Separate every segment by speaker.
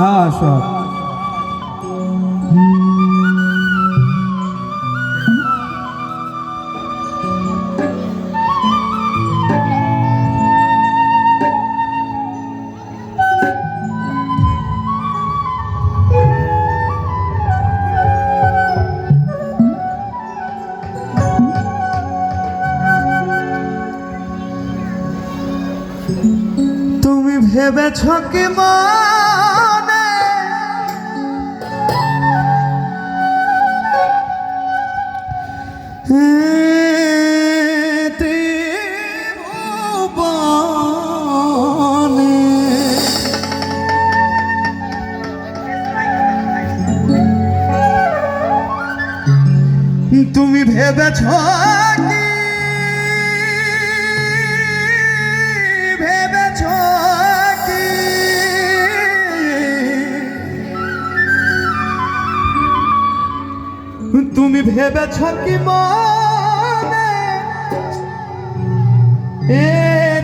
Speaker 1: সব
Speaker 2: তুমি ভেবেছ কি মনে ত্রিভুবনে তুমি ভেবেছ কি ভেবেছ কি তুমি ভেবেছ কি মনে এ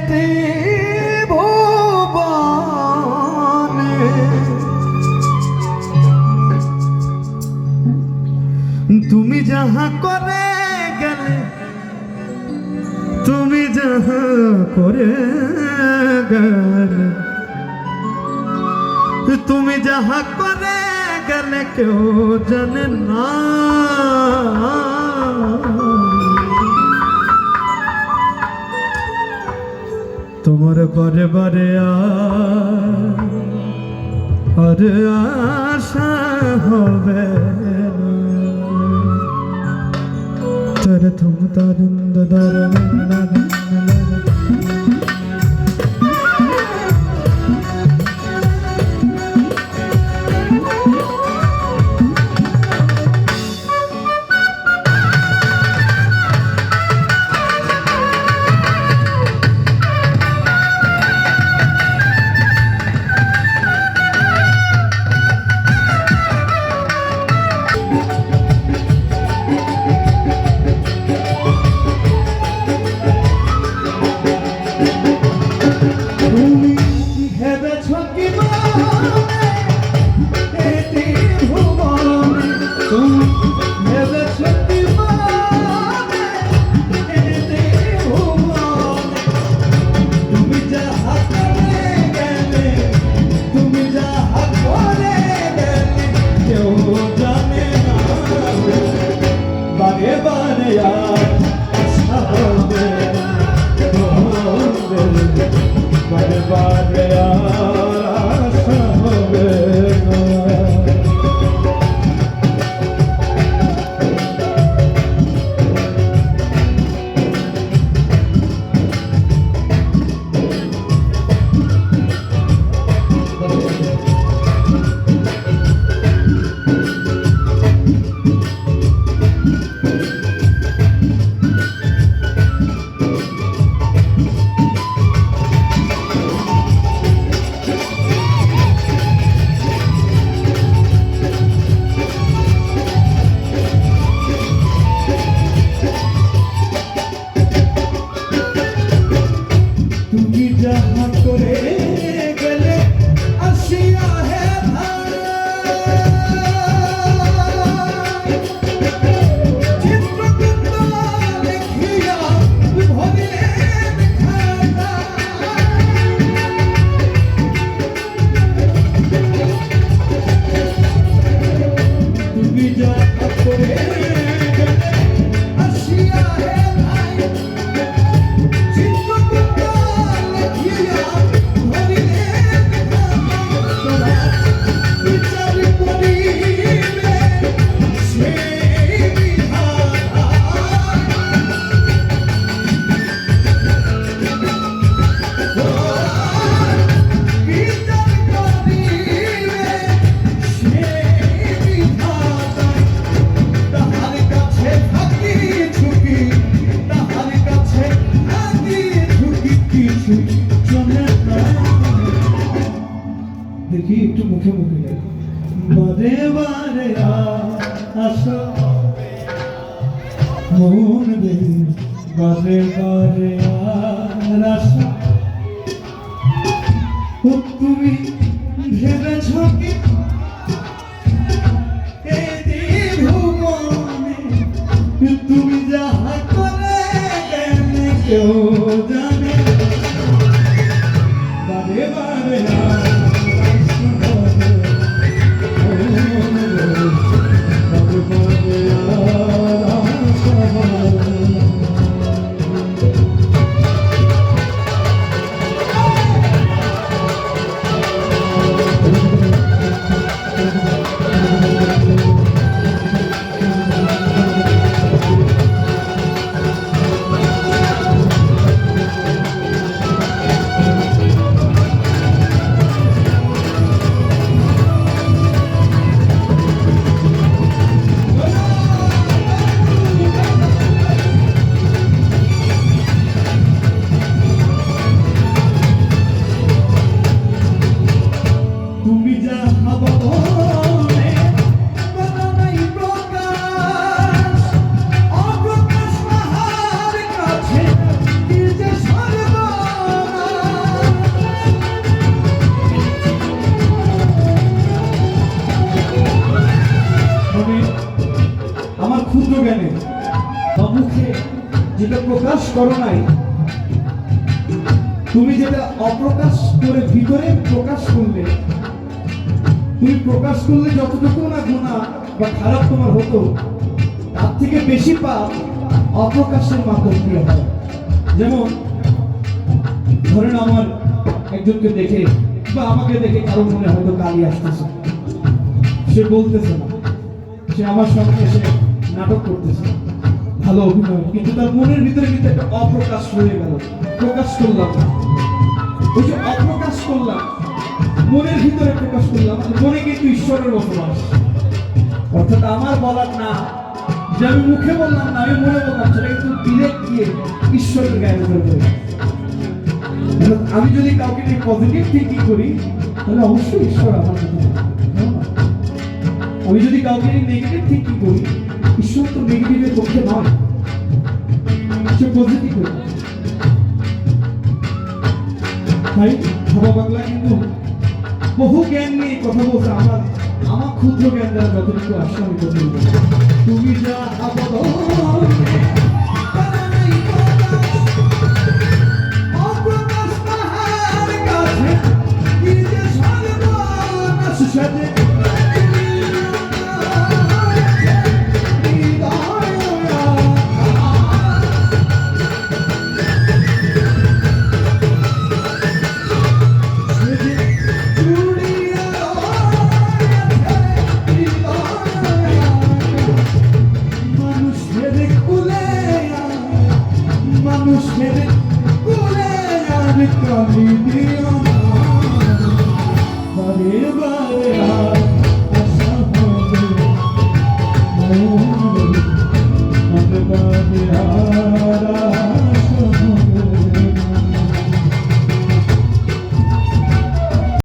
Speaker 2: ত্রিভুবনে তুমি যাহা করে গেলে তুমি যাহা করে গেলে তুমি যাহা করে গেলে কেউ জানে না তোমার বারে বারে আর আশা হবে তারে থম তারুন্দ দারুন দেখি একটু মুখে মুখে বারে বারে আসো মন দে বারে বারে আসো তুমি ভেবেছ কি এই ভুবনে তুমি যাহা করে গেলে কেউ জানে বারে বারে জ্ঞানে বা মুখে যেটা প্রকাশ করো নাই, তুমি যেটা অপ্রকাশ করে ভিতরে প্রকাশ করলে, তুমি প্রকাশ করলে যতটুকু না গুনাহ বা খারাপ তোমার হতো, তার থেকে বেশি পাপ অপ্রকাশের মাধ্যম দিয়ে হয়। যেমন ধরেন আমার একজনকে দেখে বা আমাকে দেখে কারো মনে হয়তো গালি আসতেছে, সে বলতেছে না, সে আমার সঙ্গে এসে নাটক করতেছে, ভালো অভিনয়, কিন্তু তার মনের ভিতরে কিন্তু একটা অপ্রকাশ হয়ে গেল। প্রকাশ করলাম না, ওই যে অপ্রকাশ করলাম, মনের ভিতরে প্রকাশ করলাম, মনে কিন্তু ঈশ্বরের বসবাস। অর্থাৎ আমার বলার না, যে আমি মুখে বললাম না, আমি মনে বললাম, সেটা কিন্তু ডিরেক্ট গিয়ে ঈশ্বরের গায়ে ধরে। আমি যদি কাউকে নিয়ে পজিটিভ থিঙ্কিং করি, তাহলে অবশ্যই ঈশ্বর আমার ভিতরে। আমি যদি কাউকে নিয়ে নেগেটিভ থিঙ্কিং করি, ঈশ্বর তো নেগেটিভের পক্ষে নয়, সে পজিটিভ করে। তাই ভাবা বাংলা কিন্তু বহু জ্ঞান নিয়ে কথা বলছে। আমার ক্ষুদ্র জ্ঞান দ্বারা যতটুকু আসলে আমি কথা বলবো। তুমি যা মানুষের কুলে আর কালি দিও না, বারে বারে আশা হবে মনে বারে